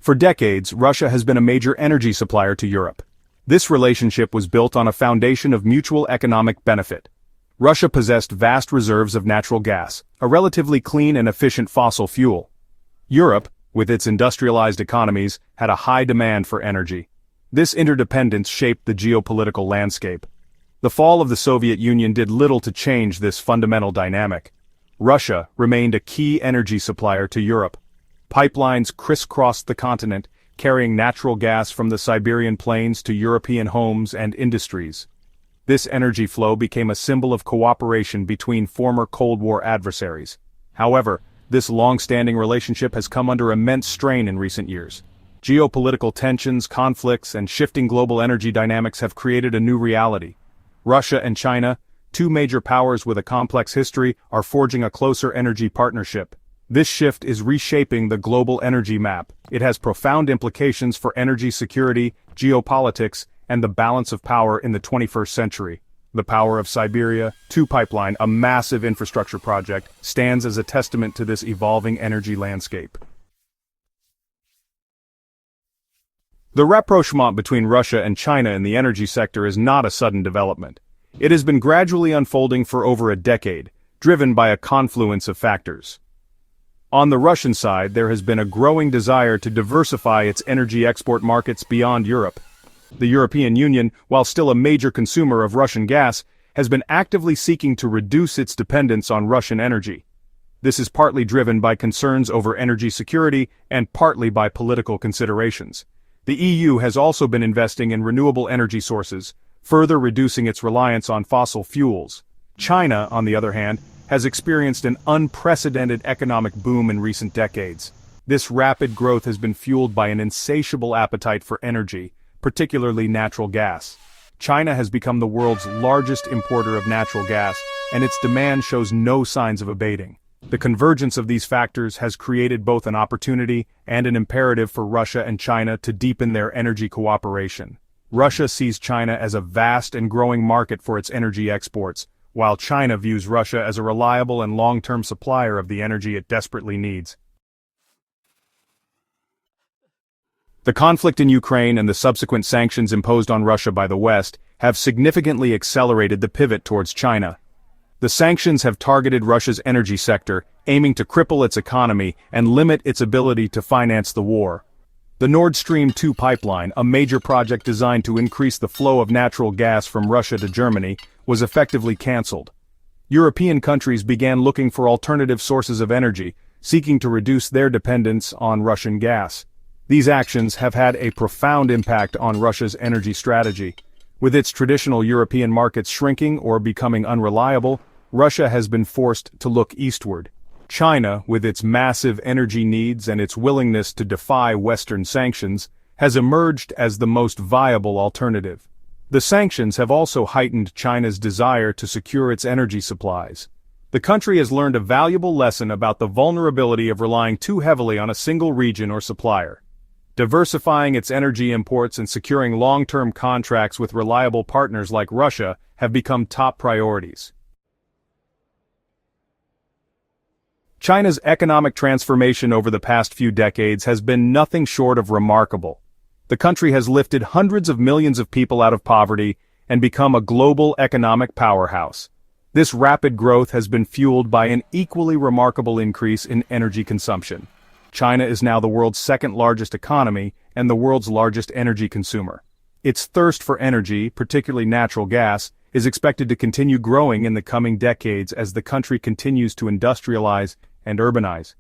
For decades, Russia has been a major energy supplier to Europe. This relationship was built on a foundation of mutual economic benefit. Russia possessed vast reserves of natural gas, a relatively clean and efficient fossil fuel. Europe, with its industrialized economies, had a high demand for energy. This interdependence shaped the geopolitical landscape. The fall of the Soviet Union did little to change this fundamental dynamic. Russia remained a key energy supplier to Europe. Pipelines crisscrossed the continent, carrying natural gas from the Siberian plains to European homes and industries. This energy flow became a symbol of cooperation between former Cold War adversaries. However, this long-standing relationship has come under immense strain in recent years. Geopolitical tensions, conflicts, and shifting global energy dynamics have created a new reality. Russia and China, two major powers with a complex history, are forging a closer energy partnership. This shift is reshaping the global energy map. It has profound implications for energy security, geopolitics, and the balance of power in the 21st century. The Power of Siberia 2 pipeline, a massive infrastructure project, stands as a testament to this evolving energy landscape. The rapprochement between Russia and China in the energy sector is not a sudden development. It has been gradually unfolding for over a decade, driven by a confluence of factors. On the Russian side, there has been a growing desire to diversify its energy export markets beyond Europe. The European Union, while still a major consumer of Russian gas, has been actively seeking to reduce its dependence on Russian energy. This is partly driven by concerns over energy security and partly by political considerations. The EU has also been investing in renewable energy sources, further reducing its reliance on fossil fuels. China, on the other hand, has experienced an unprecedented economic boom in recent decades. This rapid growth has been fueled by an insatiable appetite for energy, particularly natural gas. China has become the world's largest importer of natural gas, and its demand shows no signs of abating. The convergence of these factors has created both an opportunity and an imperative for Russia and China to deepen their energy cooperation. Russia sees China as a vast and growing market for its energy exports, while China views Russia as a reliable and long-term supplier of the energy it desperately needs. The conflict in Ukraine and the subsequent sanctions imposed on Russia by the West have significantly accelerated the pivot towards China. The sanctions have targeted Russia's energy sector, aiming to cripple its economy and limit its ability to finance the war. The Nord Stream 2 pipeline, a major project designed to increase the flow of natural gas from Russia to Germany, was effectively cancelled. European countries began looking for alternative sources of energy, seeking to reduce their dependence on Russian gas. These actions have had a profound impact on Russia's energy strategy. With its traditional European markets shrinking or becoming unreliable, Russia has been forced to look eastward. China, with its massive energy needs and its willingness to defy Western sanctions, has emerged as the most viable alternative. The sanctions have also heightened China's desire to secure its energy supplies. The country has learned a valuable lesson about the vulnerability of relying too heavily on a single region or supplier. Diversifying its energy imports and securing long-term contracts with reliable partners like Russia have become top priorities. China's economic transformation over the past few decades has been nothing short of remarkable. The country has lifted hundreds of millions of people out of poverty and become a global economic powerhouse. This rapid growth has been fueled by an equally remarkable increase in energy consumption. China is now the world's second-largest economy and the world's largest energy consumer. Its thirst for energy, particularly natural gas, is expected to continue growing in the coming decades as the country continues to industrialize and urbanize.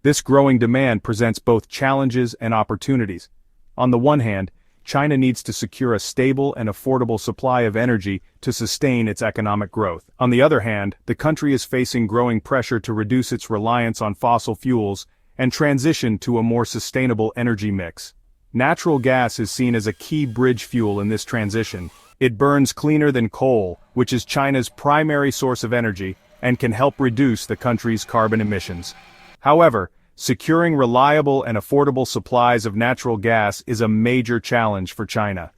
This growing demand presents both challenges and opportunities. On the one hand, China needs to secure a stable and affordable supply of energy to sustain its economic growth. On the other hand, the country is facing growing pressure to reduce its reliance on fossil fuels and transition to a more sustainable energy mix. Natural gas is seen as a key bridge fuel in this transition. It burns cleaner than coal, which is China's primary source of energy, and can help reduce the country's carbon emissions. However, securing reliable and affordable supplies of natural gas is a major challenge for China.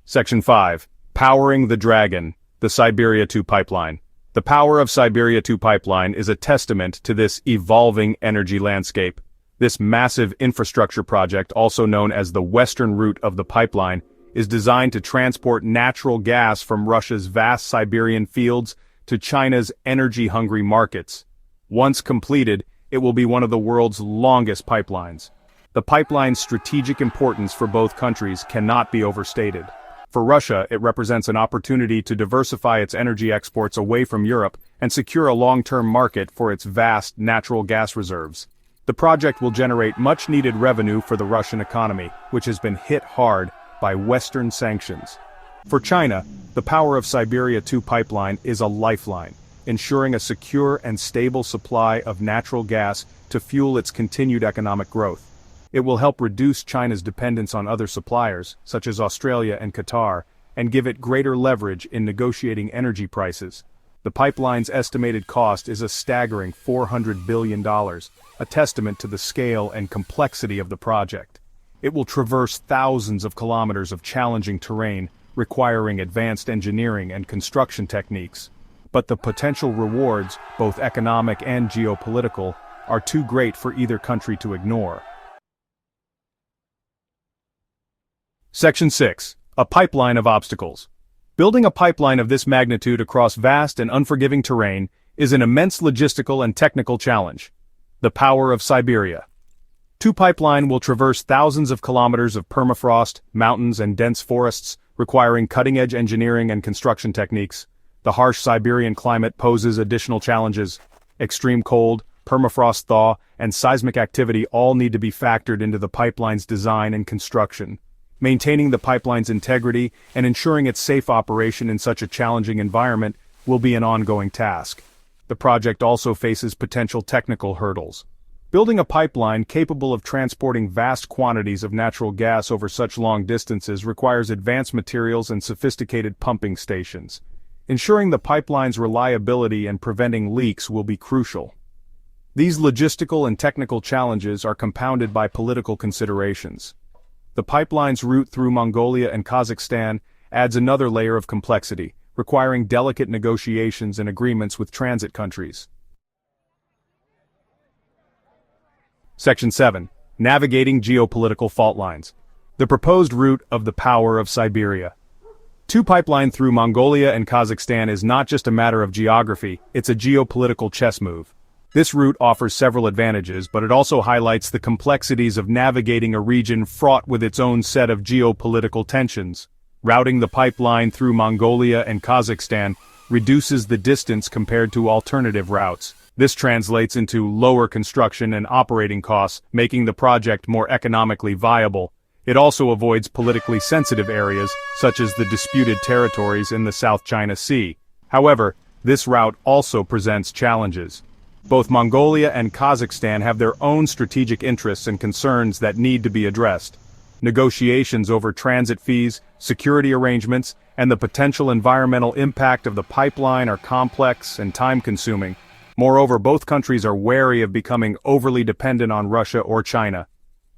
Section 5. Powering the Dragon, the Siberia 2 pipeline. The The Power of Siberia 2 pipeline is a testament to this evolving energy landscape. This massive infrastructure project, also known as the western route of the pipeline, is designed to transport natural gas from Russia's vast Siberian fields to China's energy-hungry markets. Once completed, it will be one of the world's longest pipelines. The pipeline's strategic importance for both countries cannot be overstated. For Russia, it represents an opportunity to diversify its energy exports away from Europe and secure a long-term market for its vast natural gas reserves. The project will generate much-needed revenue for the Russian economy, which has been hit hard by Western sanctions. For China, the Power of Siberia 2 pipeline is a lifeline, ensuring a secure and stable supply of natural gas to fuel its continued economic growth. It will help reduce China's dependence on other suppliers, such as Australia and Qatar, and give it greater leverage in negotiating energy prices. The pipeline's estimated cost is a staggering $400 billion, a testament to the scale and complexity of the project. It will traverse thousands of kilometers of challenging terrain, requiring advanced engineering and construction techniques. But the potential rewards, both economic and geopolitical, are too great for either country to ignore. Section 6. A pipeline of obstacles. Building a pipeline of this magnitude across vast and unforgiving terrain is an immense logistical and technical challenge. The Power of Siberia 2 pipeline will traverse thousands of kilometers of permafrost, mountains and dense forests, requiring cutting-edge engineering and construction techniques. The harsh Siberian climate poses additional challenges. Extreme cold, permafrost thaw, and seismic activity all need to be factored into the pipeline's design and construction. Maintaining the pipeline's integrity and ensuring its safe operation in such a challenging environment will be an ongoing task. The project also faces potential technical hurdles. Building a pipeline capable of transporting vast quantities of natural gas over such long distances requires advanced materials and sophisticated pumping stations. Ensuring the pipeline's reliability and preventing leaks will be crucial. These logistical and technical challenges are compounded by political considerations. The pipeline's route through Mongolia and Kazakhstan adds another layer of complexity, requiring delicate negotiations and agreements with transit countries. Section 7. Navigating geopolitical fault lines. The proposed route of the Power of Siberia 2 pipeline through Mongolia and Kazakhstan is not just a matter of geography, it's a geopolitical chess move. This route offers several advantages, but it also highlights the complexities of navigating a region fraught with its own set of geopolitical tensions. Routing the pipeline through Mongolia and Kazakhstan reduces the distance compared to alternative routes. This translates into lower construction and operating costs, making the project more economically viable. It also avoids politically sensitive areas, such as the disputed territories in the South China Sea. However, this route also presents challenges. Both Mongolia and Kazakhstan have their own strategic interests and concerns that need to be addressed. Negotiations over transit fees, security arrangements, and the potential environmental impact of the pipeline are complex and time-consuming. Moreover, both countries are wary of becoming overly dependent on Russia or China.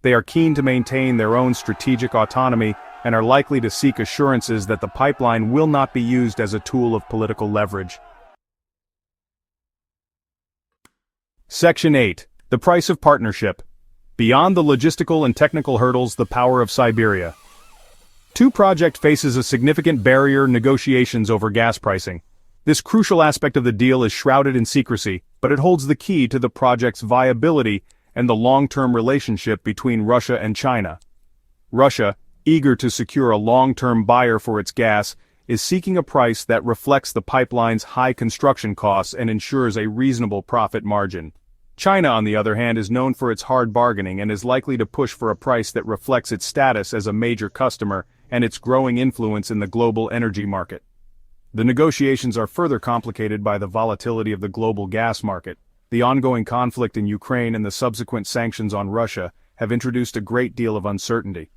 They are keen to maintain their own strategic autonomy and are likely to seek assurances that the pipeline will not be used as a tool of political leverage. Section 8. The Price of Partnership. Beyond the logistical and technical hurdles, the Power of Siberia 2 project faces a significant barrier: negotiations over gas pricing. This crucial aspect of the deal is shrouded in secrecy, but it holds the key to the project's viability and the long-term relationship between Russia and China. Russia, eager to secure a long-term buyer for its gas, is seeking a price that reflects the pipeline's high construction costs and ensures a reasonable profit margin. China, on the other hand, is known for its hard bargaining and is likely to push for a price that reflects its status as a major customer and its growing influence in the global energy market. The negotiations are further complicated by the volatility of the global gas market. The ongoing conflict in Ukraine and the subsequent sanctions on Russia have introduced a great deal of uncertainty.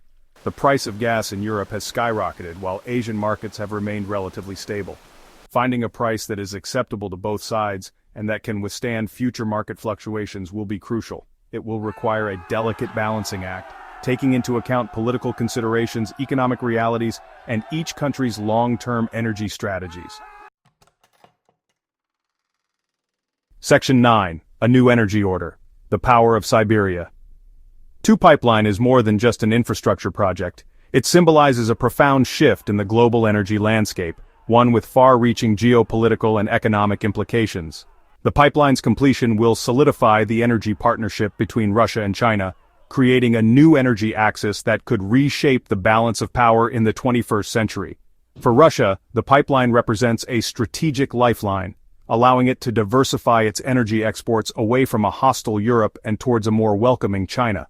The price of gas in Europe has skyrocketed while Asian markets have remained relatively stable. Finding a price that is acceptable to both sides and that can withstand future market fluctuations will be crucial. It will require a delicate balancing act, taking into account political considerations, economic realities, and each country's long-term energy strategies. Section 9. A new energy order. The power of Siberia. Two Pipeline is more than just an infrastructure project. It symbolizes a profound shift in the global energy landscape, one with far-reaching geopolitical and economic implications. The pipeline's completion will solidify the energy partnership between Russia and China, creating a new energy axis that could reshape the balance of power in the 21st century. For Russia, the pipeline represents a strategic lifeline, allowing it to diversify its energy exports away from a hostile Europe and towards a more welcoming China.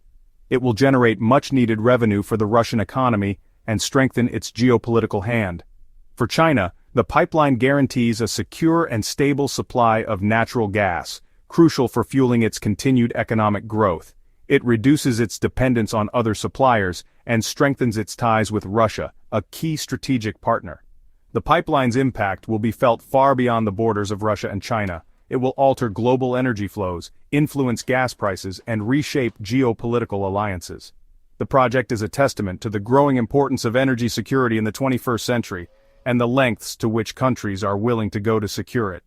It will generate much-needed revenue for the Russian economy and strengthen its geopolitical hand. For China, the pipeline guarantees a secure and stable supply of natural gas, crucial for fueling its continued economic growth. It reduces its dependence on other suppliers and strengthens its ties with Russia, a key strategic partner. The pipeline's impact will be felt far beyond the borders of Russia and China. It will alter global energy flows, influence gas prices, and reshape geopolitical alliances. The project is a testament to the growing importance of energy security in the 21st century, and the lengths to which countries are willing to go to secure it.